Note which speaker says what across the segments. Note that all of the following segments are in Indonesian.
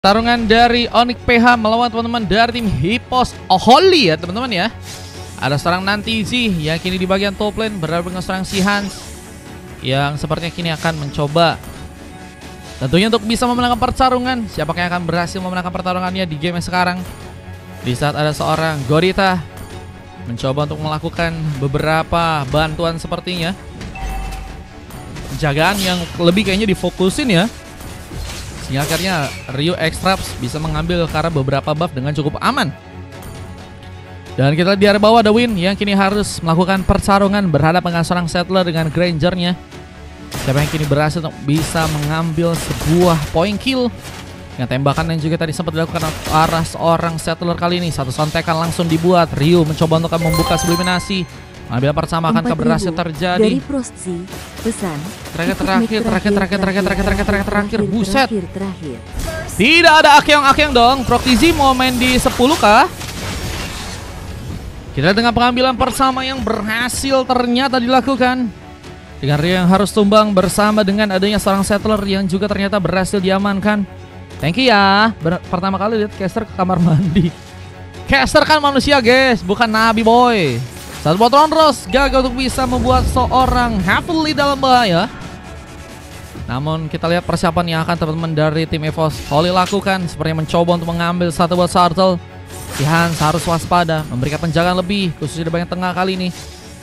Speaker 1: Tarungan dari Onyx PH melawan teman-teman dari tim Hippos Holy ya teman-teman ya. Ada seorang Nantizi yang kini di bagian top lane berhadapan dengan seorang si Hans yang sepertinya kini akan mencoba tentunya untuk bisa memenangkan pertarungan. Siapakah yang akan berhasil memenangkan pertarungannya di game yang sekarang? Di saat ada seorang Gorita mencoba untuk melakukan beberapa bantuan sepertinya. Penjagaan yang lebih kayaknya difokusin ya. Sehingga akhirnya Ryu Extraps bisa mengambil karena beberapa buff dengan cukup aman. Dan kita lihat di area bawah ada Win yang kini harus melakukan pertarungan berhadapan dengan seorang Settler dengan Grangernya. Siapa yang kini berhasil untuk bisa mengambil sebuah point kill dengan tembakan yang juga tadi sempat dilakukan arah seorang Settler kali ini. Satu sontekan langsung dibuat. Ryu mencoba untuk membuka subliminasi. Ambil pertama akan berhasil terjadi.
Speaker 2: Dari Frosty, pesan.
Speaker 1: Terakhir. Buset. Tidak ada akyong-akyong dong. Proctizi mau main di 10 kah? Kita lihat dengan pengambilan pertama yang berhasil ternyata dilakukan. Dengan Ryu yang harus tumbang bersama dengan adanya seorang Settler yang juga ternyata berhasil diamankan. Thank you ya. Pertama kali lihat caster ke kamar mandi. Caster kan manusia guys, bukan nabi boy. Satu buat Ronros gagal untuk bisa membuat seorang Heavenly dalam bahaya. Namun kita lihat persiapan yang akan teman-teman dari tim Hippos Holy lakukan. Sepertinya mencoba untuk mengambil satu buat Sartle. Si Hans harus waspada, memberikan penjagaan lebih khususnya di bagian tengah kali ini.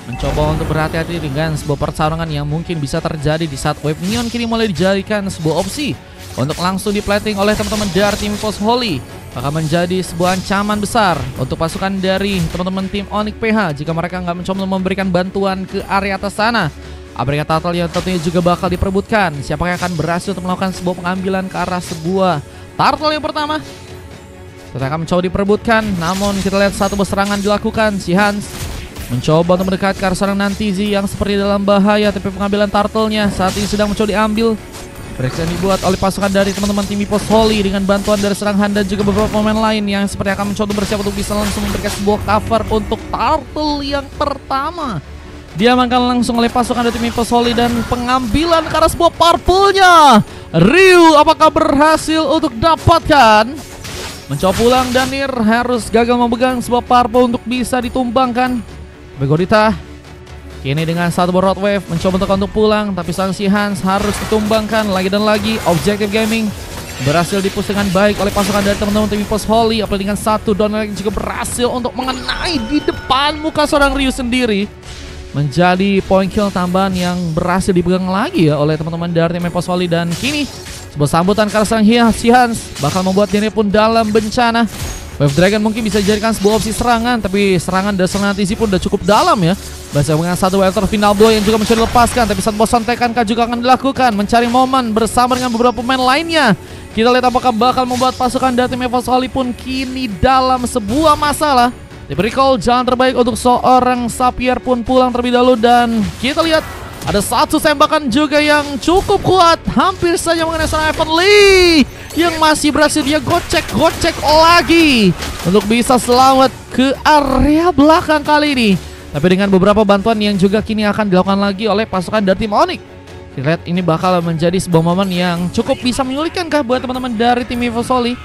Speaker 1: Mencoba untuk berhati-hati dengan sebuah pertarungan yang mungkin bisa terjadi di saat wave Neon kini mulai dijadikan sebuah opsi untuk langsung di-plating oleh teman-teman dari tim Hippos Holy. Akan menjadi sebuah ancaman besar untuk pasukan dari teman-teman tim Onyx PH jika mereka nggak mencoba memberikan bantuan ke area atas sana. Amerika Turtle yang tentunya juga bakal diperebutkan. Siapa yang akan berhasil untuk melakukan sebuah pengambilan ke arah sebuah Turtle yang pertama? Kita akan mencoba diperebutkan, namun kita lihat satu serangan dilakukan. Si Hans mencoba untuk mendekat ke arah seorang Nantizi yang seperti dalam bahaya, tapi pengambilan Turtle-nya saat ini sedang mencoba diambil. Breaks yang dibuat oleh pasukan dari teman-teman tim Hippos Holy dengan bantuan dari serang Han dan juga beberapa pemain lain yang seperti akan mencoba bersiap untuk bisa langsung memberikan sebuah cover untuk Turtle yang pertama. Diamankan langsung oleh pasukan dari tim Hippos Holy dan pengambilan ke arah sebuah purple-nya. Ryu apakah berhasil untuk dapatkan? Mencoba pulang dan Nir harus gagal memegang sebuah purple untuk bisa ditumbangkan. Begorita kini dengan satu buah Road Wave mencoba untuk pulang, tapi sang si Hans harus ditumbangkan lagi dan lagi. Objective Gaming berhasil dipush dengan baik oleh pasukan dari teman-teman tim Hippos Holy. Apalagi dengan satu Donald yang juga berhasil untuk mengenai di depan muka seorang Ryu sendiri. Menjadi point kill tambahan yang berhasil dipegang lagi ya oleh teman-teman dari tim Hippos Holy. Dan kini sebuah sambutan karena serang si Hans bakal membuat dirinya pun dalam bencana. Wave Dragon mungkin bisa dijadikan sebuah opsi serangan, tapi serangan dari Nantizi pun udah cukup dalam ya. Bahasa dengan satu Welter final blow yang juga mencoba dilepaskan, tapi satu bos sontekan juga akan dilakukan, mencari momen bersama dengan beberapa pemain lainnya. Kita lihat apakah bakal membuat pasukan dari tim Hippos Holy pun kini dalam sebuah masalah. Diberi call jalan terbaik untuk seorang Sapphire pun pulang terlebih dahulu, dan kita lihat ada satu tembakan juga yang cukup kuat, hampir saja mengenai seorang Heavenly yang masih berhasil dia gocek lagi untuk bisa selamat ke area belakang kali ini. Tapi dengan beberapa bantuan yang juga kini akan dilakukan lagi oleh pasukan dari tim Onyx. Kita lihat ini bakal menjadi sebuah momen yang cukup bisa menyulitkan kah buat teman-teman dari tim Hippos Holy,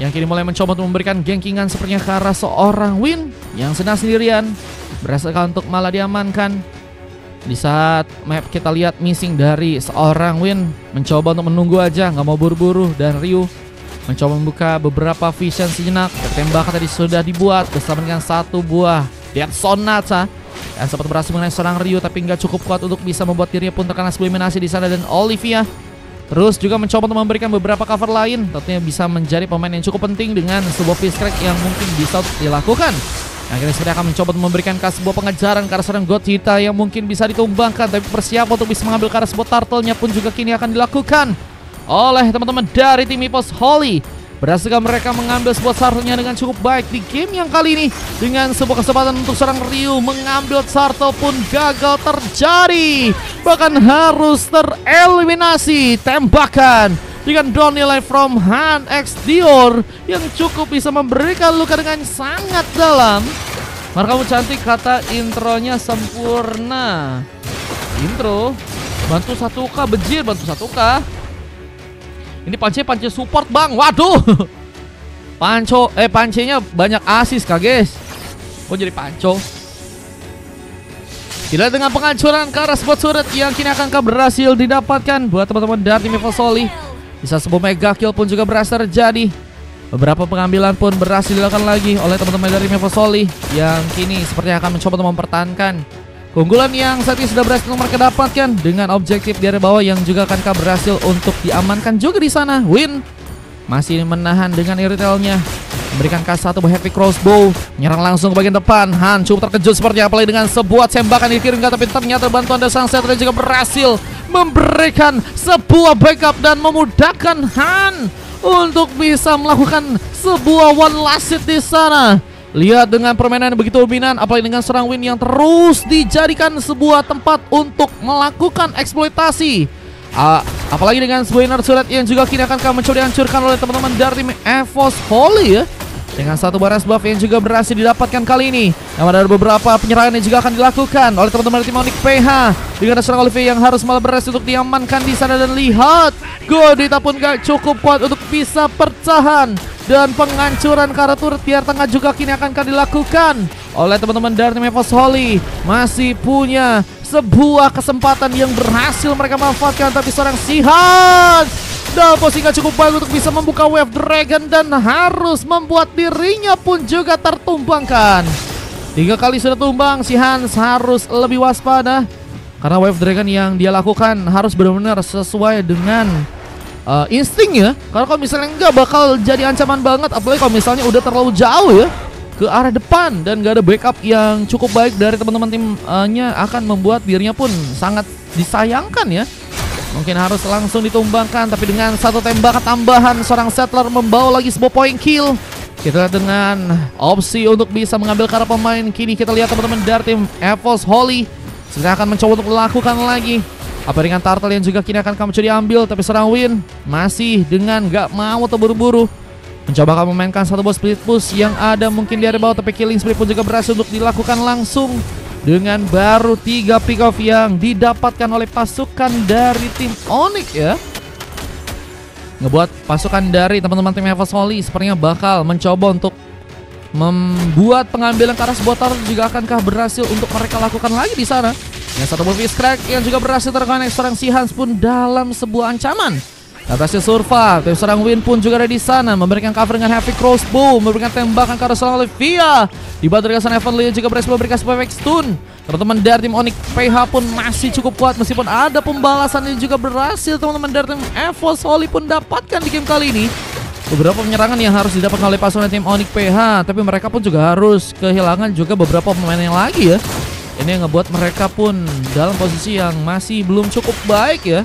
Speaker 1: yang kini mulai mencoba untuk memberikan gengkingan sepertinya ke arah seorang Win yang sedang sendirian. Berhasil untuk malah diamankan. Di saat map kita lihat missing dari seorang Win, mencoba untuk menunggu aja, nggak mau buru-buru. Dan Ryu mencoba membuka beberapa vision sejenak. Tembakan tadi sudah dibuat bersama dengan satu buah Death Sonata yang sempat berhasil mengenai seorang Ryu, tapi nggak cukup kuat untuk bisa membuat dirinya pun terkena subliminasi di sana. Dan Olivia terus juga mencoba untuk memberikan beberapa cover lain, tentunya bisa menjadi pemain yang cukup penting dengan sebuah fish crack yang mungkin bisa dilakukan. Akhirnya seperti akan mencoba memberikan sebuah pengejaran ke arah seorang Godzilla yang mungkin bisa ditumbangkan, tapi persiapan untuk bisa mengambil ke arah sebuah Turtle-nya pun juga kini akan dilakukan oleh teman-teman dari tim Hippos Holy. Berhasilkah mereka mengambil sebuah Turtle-nya dengan cukup baik di game yang kali ini? Dengan sebuah kesempatan untuk seorang Ryu mengambil Turtle pun gagal terjadi, bahkan harus tereliminasi. Tembakan dengan Donnie from Han X Dior yang cukup bisa memberikan luka dengan sangat dalam. Markamu cantik, kata intronya sempurna. Intro bantu 1K, bejir bantu 1K. Ini Pance support bang. Waduh. Pancenya banyak asis kah guys. Kok jadi Panco? Tidak dengan penghancuran ke arah sebuah turret yang kini akankah berhasil didapatkan buat teman-teman dari tim EvoSoli. Bisa sebuah mega kill pun juga berhasil terjadi. Beberapa pengambilan pun berhasil dilakukan lagi oleh teman-teman dari tim EvoSoli yang kini sepertinya akan mencoba untuk mempertahankan keunggulan yang saat ini sudah berhasil mereka dapatkan dengan objektif di area bawah yang juga akankah berhasil untuk diamankan juga di sana. Win masih menahan dengan iritelnya, memberikan satu heavy crossbow, menyerang langsung ke bagian depan. Han cukup terkejut seperti apalagi dengan sebuah tembakan dikirimkan, tapi ternyata bantuan dari sang Settler juga berhasil memberikan sebuah backup dan memudahkan Han untuk bisa melakukan sebuah one last hit di sana. Lihat dengan permainan yang begitu dominan, apalagi dengan serang Win yang terus dijadikan sebuah tempat untuk melakukan eksploitasi. Apalagi dengan sebuah inner turret yang juga kini akan mencoba dihancurkan oleh teman-teman dari tim EvoSoli ya. Dengan satu baras buff yang juga berhasil didapatkan kali ini. Yang ada beberapa penyerangan yang juga akan dilakukan oleh teman-teman dari tim Onyx PH. Dengan serang Olivier yang harus malah berhasil untuk diamankan di sana. Dan lihat, Godita pun gak cukup kuat untuk bisa bertahan. Dan penghancuran ke arah turret di area tengah juga kini akan dilakukan oleh teman-teman dari tim EvoSoli. Masih punya sebuah kesempatan yang berhasil mereka manfaatkan, tapi seorang Sihan dalam posisi gak cukup baik untuk bisa membuka Wave Dragon dan harus membuat dirinya pun juga tertumbangkan. 3 kali sudah tumbang, Sihan harus lebih waspada karena Wave Dragon yang dia lakukan harus benar-benar sesuai dengan insting ya. Karena kalau misalnya enggak bakal jadi ancaman banget, apalagi kalau misalnya udah terlalu jauh ya ke arah depan dan gak ada backup yang cukup baik dari teman-teman timnya akan membuat dirinya pun sangat disayangkan ya. Mungkin harus langsung ditumbangkan, tapi dengan satu tembakan tambahan seorang Settler membawa lagi sebuah point kill. Kita lihat dengan opsi untuk bisa mengambil ke arah pemain. Kini kita lihat teman-teman dari tim EvoSoli sudah akan mencoba untuk melakukan lagi apa dengan Turtle yang juga kini akan mencoba diambil, tapi seorang Win masih dengan gak mau terburu-buru mencoba akan memainkan satu buah split push yang ada mungkin di area bawah, tapi killing spree pun juga berhasil untuk dilakukan langsung dengan baru 3 pick off yang didapatkan oleh pasukan dari tim Onyx ya. Ngebuat pasukan dari teman-teman tim EvoSoli sepertinya bakal mencoba untuk membuat pengambilan ke arah sebuah turret juga akankah berhasil untuk mereka lakukan lagi di sana. Yang satu buah fist crack yang juga berhasil terkonek seorang Sihans pun dalam sebuah ancaman. Dan berhasil survive, tapi seorang Win pun juga ada di sana memberikan cover dengan heavy crossbow, memberikan tembakan ke arah seorang Olivia. Dibantu dari sana Evan Lee juga berhasil memberikan sebuah efek stun. Teman-teman dari tim Onyx PH pun masih cukup kuat meskipun ada pembalasan yang juga berhasil teman-teman dari tim EvoSoli pun dapatkan di game kali ini. Beberapa penyerangan yang harus didapatkan oleh pasukan tim Onyx PH, tapi mereka pun juga harus kehilangan juga beberapa pemain yang lagi ya. Ini yang ngebuat mereka pun dalam posisi yang masih belum cukup baik ya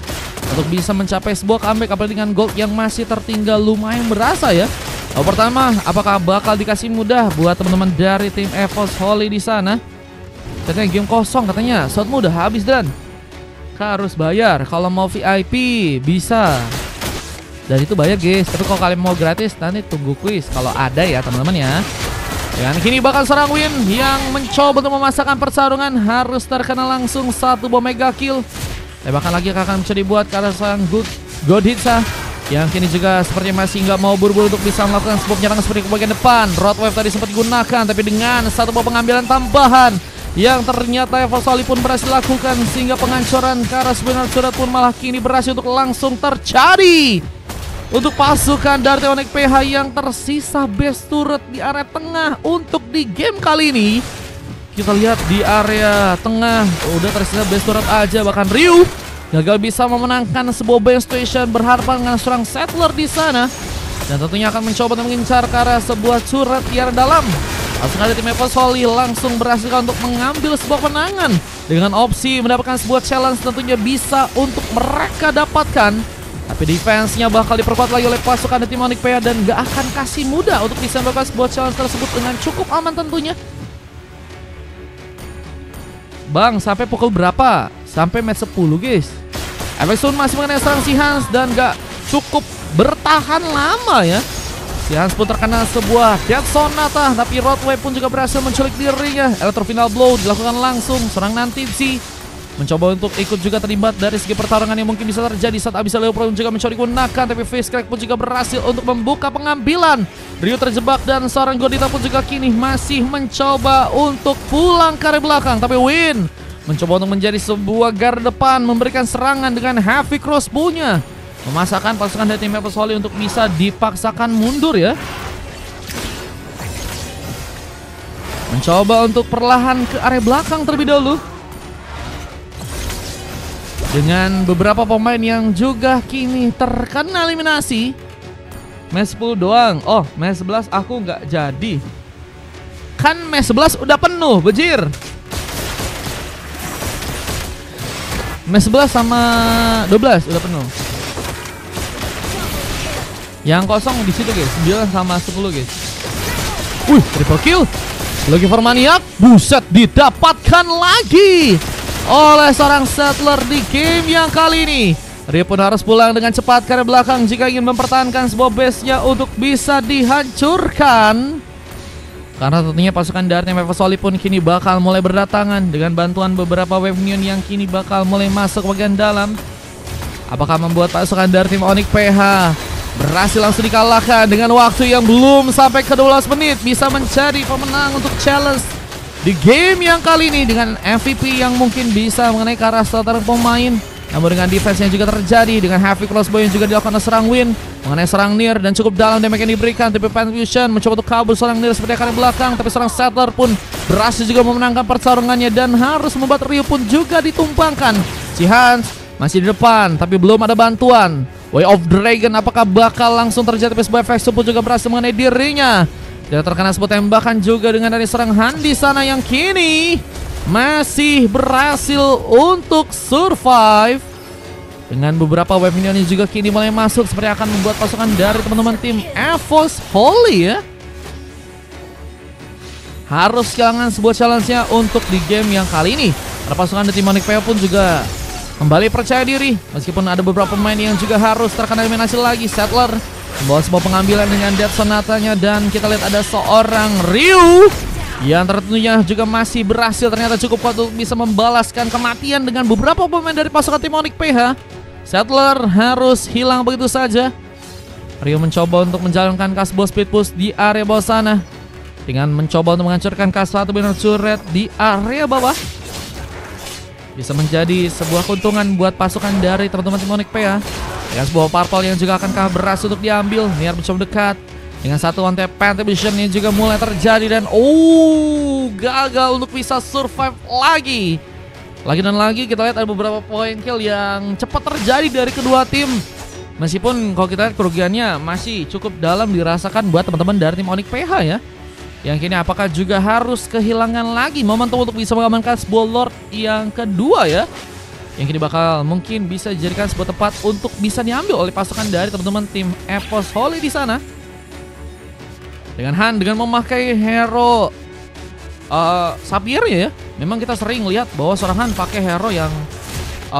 Speaker 1: untuk bisa mencapai sebuah comeback, apalagi dengan gold yang masih tertinggal lumayan berasa ya. Pertama, apakah bakal dikasih mudah buat teman-teman dari tim EvoSoli di sana? Katanya game kosong, katanya slotmu udah habis dan harus bayar. Kalau mau VIP bisa, dan itu bayar guys. Tapi kalau kalian mau gratis nanti tunggu quiz kalau ada ya teman-teman ya. Dan kini bakal seorang Win yang mencoba untuk memasakkan pertarungan harus terkena langsung satu bom mega kill. Tembakan lagi akan bisa dibuat ke arah seorang Godita yang kini juga sepertinya masih nggak mau buru-buru untuk bisa melakukan sebuah penyerangan seperti ke bagian depan. Roadwave tadi sempat digunakan, tapi dengan satu buah pengambilan tambahan yang ternyata EvoSoli pun berhasil lakukan sehingga penghancuran ke arah sebuah turret pun malah kini berhasil untuk langsung terjadi untuk pasukan dari Onyx PH yang tersisa base turret di area tengah untuk di game kali ini. Kita lihat di area tengah udah tersisa base turret aja, bahkan Ryu gagal bisa memenangkan sebuah base station berhadapan dengan seorang Settler di sana, dan tentunya akan mencoba untuk mengincar ke arah sebuah turret di area dalam. Pasukan dari tim EvoSoli langsung berhasil untuk mengambil sebuah kemenangan dengan opsi mendapatkan sebuah challenge tentunya bisa untuk mereka dapatkan. Tapi defense-nya bakal diperkuat lagi oleh pasukan dari tim Onyx PH dan gak akan kasih mudah untuk bisa melakukan sebuah challenge tersebut dengan cukup aman tentunya. Bang, sampai pukul berapa? Sampai match 10 guys. Efek stun masih mengenai serang si Hans dan gak cukup bertahan lama ya. Si Hans pun terkena sebuah Death Sonata, tapi Roadwave pun juga berhasil menculik dirinya. Electro Final Blow dilakukan langsung, serang nanti si mencoba untuk ikut juga terlibat dari segi pertarungan yang mungkin bisa terjadi saat Abyssal Leopard juga mencoba digunakan, tapi Face Crack pun juga berhasil untuk membuka pengambilan. Ryu terjebak dan seorang Godita pun juga kini masih mencoba untuk pulang ke arah belakang, tapi Win mencoba untuk menjadi sebuah garda depan, memberikan serangan dengan heavy crossbow-nya, memasakkan pasukan dari tim Evos Holy untuk bisa dipaksakan mundur ya. Mencoba untuk perlahan ke area belakang terlebih dahulu. Dengan beberapa pemain yang juga kini terkena eliminasi. Match 10 doang. Oh, match 11 aku nggak jadi. Kan match 11 udah penuh, bejir. Match 11 sama 12 udah penuh. Yang kosong di situ guys, 9 sama 10 guys. Wih, triple kill. Lagi for Maniac, buset, didapatkan lagi oleh seorang settler di game yang kali ini. Dia pun harus pulang dengan cepat ke arah belakang jika ingin mempertahankan sebuah base-nya untuk bisa dihancurkan. Karena tentunya pasukan dari tim Evos Holy pun kini bakal mulai berdatangan dengan bantuan beberapa wave minion yang kini bakal mulai masuk ke bagian dalam. Apakah membuat pasukan dari tim Onyx PH berhasil langsung dikalahkan dengan waktu yang belum sampai ke 12 menit, bisa menjadi pemenang untuk challenge di game yang kali ini dengan MVP yang mungkin bisa mengenai ke arah starter pemain. Namun dengan defense yang juga terjadi dengan heavy crossbow yang juga dilakukan oleh serang Win mengenai serang Nier dan cukup dalam damage yang diberikan. Tapi Panfusion mencoba untuk kabur serang Nier seperti akar belakang, tapi serang Settler pun berhasil juga memenangkan pertarungannya dan harus membuat Ryu pun juga ditumpangkan. Si Hans masih di depan tapi belum ada bantuan. Way of Dragon apakah bakal langsung terjadi? Sebuah efek pun juga berhasil mengenai dirinya. Tidak terkena sebuah tembakan juga dengan dari serang Han di sana yang kini masih berhasil untuk survive. Dengan beberapa wave minion yang juga kini mulai masuk seperti akan membuat pasukan dari teman-teman tim Evos Holy ya harus kehilangan sebuah challenge-nya untuk di game yang kali ini. Para pasukan dari tim Onyx PH pun juga kembali percaya diri meskipun ada beberapa pemain yang juga harus terkena eliminasi lagi. Settler membawa sebuah pengambilan dengan Death Sonata-nya dan kita lihat ada seorang Ryu yang tentunya juga masih berhasil ternyata cukup kuat untuk bisa membalaskan kematian dengan beberapa pemain dari pasukan tim Onyx PH. Settler harus hilang begitu saja. Ryu mencoba untuk menjalankan Kasbo Speed Push di area bawah sana dengan mencoba untuk menghancurkan K1 Binary Turret di area bawah. Bisa menjadi sebuah keuntungan buat pasukan dari teman-teman tim Onyx PH. Dengan sebuah purple yang juga akan berhasil untuk diambil. Nier mencoba dekat dengan satu one tap Pantheon yang juga mulai terjadi dan gagal untuk bisa survive lagi. Lagi dan lagi kita lihat ada beberapa point kill yang cepat terjadi dari kedua tim. Meskipun kalau kita lihat kerugiannya masih cukup dalam dirasakan buat teman-teman dari tim Onyx PH ya. Yang kini apakah juga harus kehilangan lagi momentum untuk bisa mengamankan sebuah Lord yang kedua ya. Yang kini bakal mungkin bisa dijadikan sebuah tempat untuk bisa diambil oleh pasukan dari teman-teman tim Evos Holy di sana. Dengan Han dengan memakai hero Sapphire ya. Memang kita sering lihat bahwa seorang Han pakai hero yang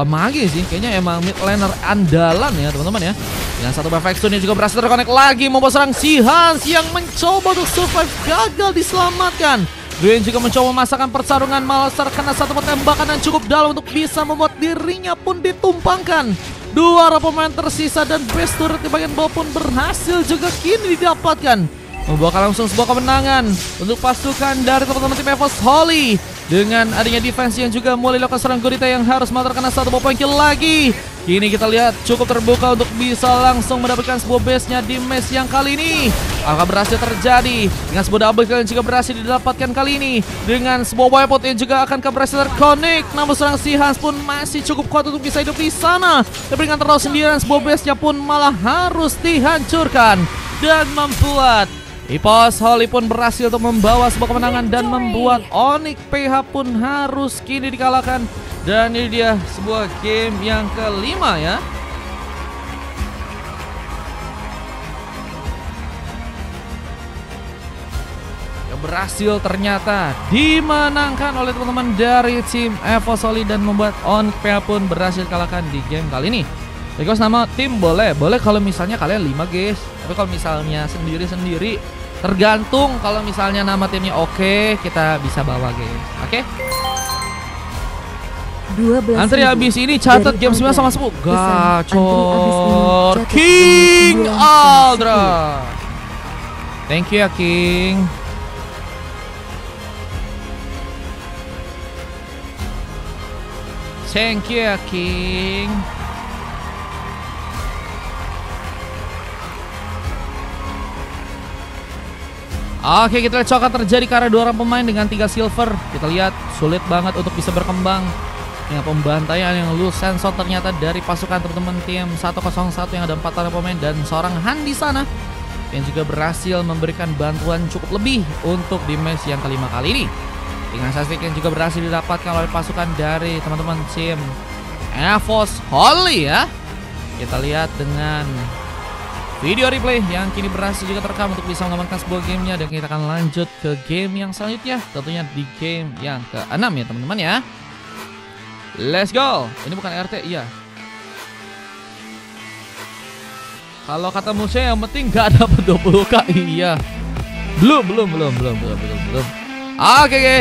Speaker 1: mage sih. Kayaknya emang mid laner andalan ya teman-teman ya. Dengan satu buff Stone yang juga berhasil terkonek lagi membawa serang si Hans yang mencoba untuk survive, gagal diselamatkan. Gwen juga mencoba memasakkan pertarungan malah terkena satu tembakan dan cukup dalam untuk bisa membuat dirinya pun ditumpangkan. Dua pemain tersisa dan base turret di bagian bawah pun berhasil juga kini didapatkan. Membawa langsung sebuah kemenangan untuk pasukan dari teman-teman tim Evos Holy. Dengan adanya defense yang juga mulai dilakukan serang Godita yang harus terkena satu point kill lagi. Kini kita lihat cukup terbuka untuk bisa langsung mendapatkan sebuah base-nya di match yang kali ini. Akan berhasil terjadi dengan sebuah double kill yang juga berhasil didapatkan kali ini. Dengan sebuah wipeout yang juga akan berhasil terconnect. Namun serang si Hans pun masih cukup kuat untuk bisa hidup di sana. Tapi dengan terlalu sendirian sebuah base-nya pun malah harus dihancurkan. Dan membuat Evos Holy pun berhasil untuk membawa sebuah kemenangan dan membuat Onyx PH pun harus kini dikalahkan. Dan ini dia sebuah game yang kelima ya. Yang berhasil ternyata dimenangkan oleh teman-teman dari tim Evos Holy dan membuat Onyx PH pun berhasil kalahkan di game kali ini. Request nama tim boleh kalau misalnya kalian 5 guys. Tapi kalau misalnya sendiri-sendiri tergantung, kalau misalnya nama timnya oke, kita bisa bawa guys. Oke? Antri abis ini catat game 9 sama 10. Gacor. King Aldra. Thank you ya King. Thank you ya King. Oke, kita lihat coklat terjadi karena 2 orang pemain dengan 3 silver. Kita lihat sulit banget untuk bisa berkembang dengan pembantaian yang loose sensor ternyata dari pasukan teman-teman tim 101 yang ada 4 orang pemain dan seorang Han di sana yang juga berhasil memberikan bantuan cukup lebih untuk di match yang kelima kali ini. Dengan statistik yang juga berhasil didapatkan oleh pasukan dari teman-teman tim Evos Holy ya. Kita lihat dengan video replay yang kini berhasil juga terekam untuk bisa mengamankan sebuah gamenya. Dan kita akan lanjut ke game yang selanjutnya, tentunya di game yang ke-6 ya teman-teman ya. Let's go. Ini bukan RT, iya. Kalau kata musuh yang penting gak dapat 20k, iya. Belum. Oke.